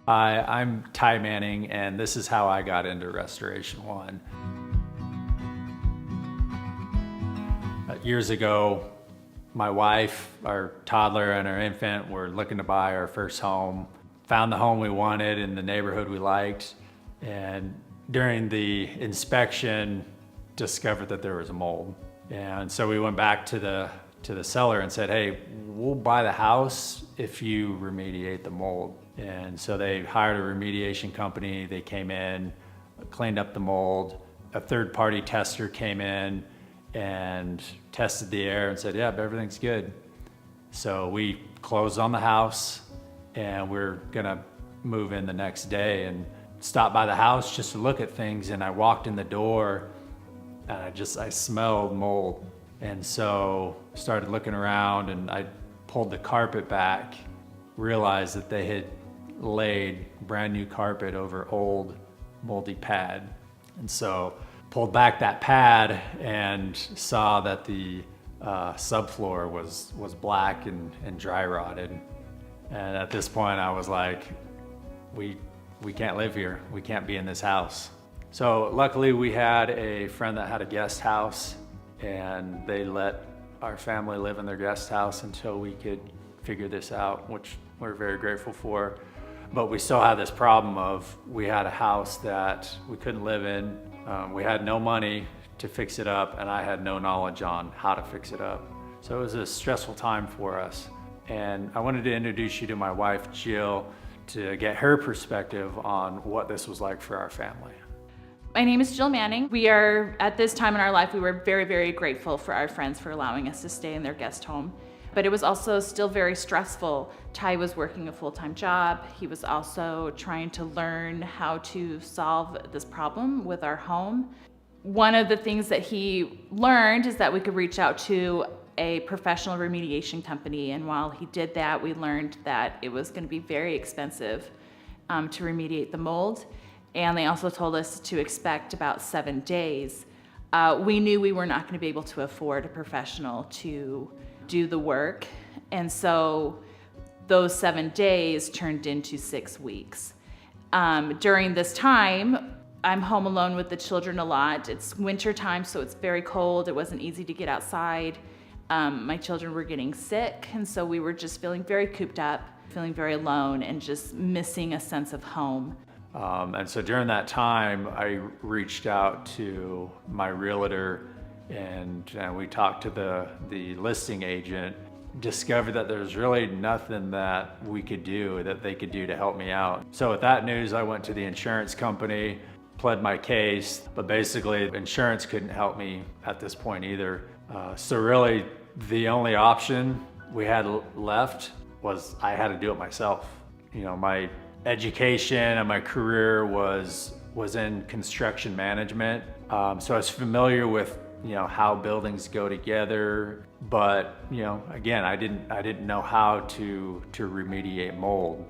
I'm Ty Manning, and this is how I got into Restoration One. Years ago, my wife, our toddler, and our infant were looking to buy our first home. Found the home we wanted in the neighborhood we liked, and during the inspection, discovered that there was a mold. And so we went back to the seller and said, hey, we'll buy the house if you remediate the mold. And so they hired a remediation company. They came in, cleaned up the mold. A third-party tester came in and tested the air and said, yeah, everything's good. So we closed on the house, and we're gonna move in the next day and stop by the house just to look at things. And I walked in the door and I smelled mold. And so started looking around, and I pulled the carpet back, realized that they had laid brand new carpet over old moldy pad. And so pulled back that pad and saw that the subfloor was black and dry rotted. And at this point I was like, we can't live here. We can't be in this house. So luckily we had a friend that had a guest house, and they let our family live in their guest house until we could figure this out, which we're very grateful for. But we still had this problem of, we had a house that we couldn't live in. We had no money to fix it up, and I had no knowledge on how to fix it up. So it was a stressful time for us. And I wanted to introduce you to my wife, Jill, to get her perspective on what this was like for our family. My name is Jill Manning. We are, at this time in our life, we were very, very grateful for our friends for allowing us to stay in their guest home. But it was also still very stressful. Ty was working a full-time job. He was also trying to learn how to solve this problem with our home. One of the things that he learned is that we could reach out to a professional remediation company. And while he did that, we learned that it was going to be very expensive to remediate the mold. And they also told us to expect about 7 days. We knew we were not going to be able to afford a professional to do the work. And so those 7 days turned into 6 weeks. During this time, I'm home alone with the children a lot. It's winter time, so it's very cold. It wasn't easy to get outside. My children were getting sick, and so we were just feeling very cooped up, feeling very alone, and just missing a sense of home. And so during that time, I reached out to my realtor, and we talked to the listing agent, discovered that there's really nothing that we could do, that they could do to help me out. So with that news, I went to the insurance company, pled my case, but basically insurance couldn't help me at this point either. So really the only option we had left was I had to do it myself. You know, my education and my career was in construction management. So I was familiar with, how buildings go together, but, again, I didn't know how to remediate mold.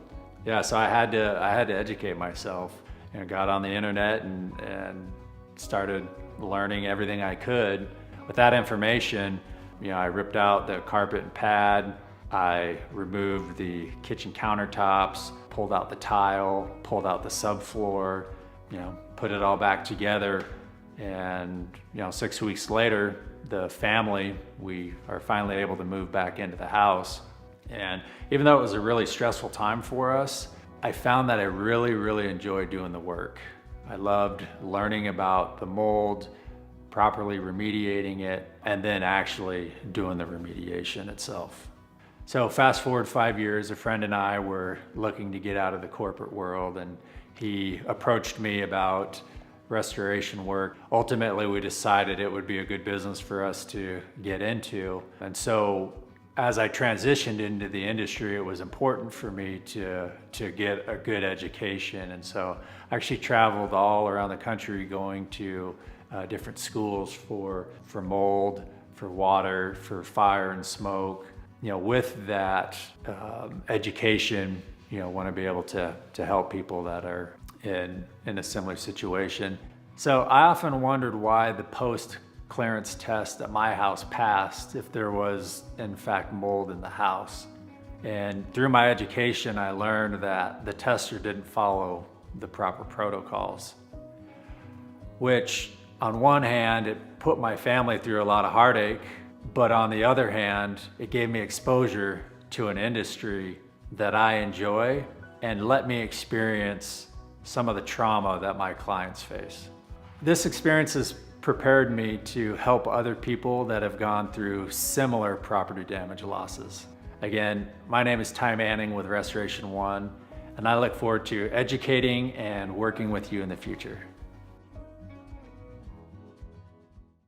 Yeah, so I had to educate myself, and got on the internet and started learning everything I could. With that information, I ripped out the carpet and pad. I removed the kitchen countertops, pulled out the tile, pulled out the subfloor, put it all back together. And 6 weeks later, the family, we are finally able to move back into the house. And even though it was a really stressful time for us, I found that I really, really enjoyed doing the work. I loved learning about the mold, properly remediating it, and then actually doing the remediation itself. So fast forward 5 years, a friend and I were looking to get out of the corporate world, and he approached me about restoration work. Ultimately, we decided it would be a good business for us to get into. And so as I transitioned into the industry, it was important for me to get a good education. And so I actually traveled all around the country going to different schools for mold, for water, for fire and smoke. With that education, want to be able to help people that are in a similar situation. So I often wondered why the post-clearance test at my house passed if there was in fact mold in the house. And through my education, I learned that the tester didn't follow the proper protocols, which on one hand, it put my family through a lot of heartache, but on the other hand, it gave me exposure to an industry that I enjoy and let me experience some of the trauma that my clients face. This experience has prepared me to help other people that have gone through similar property damage losses. Again, my name is Ty Manning with Restoration One, and I look forward to educating and working with you in the future.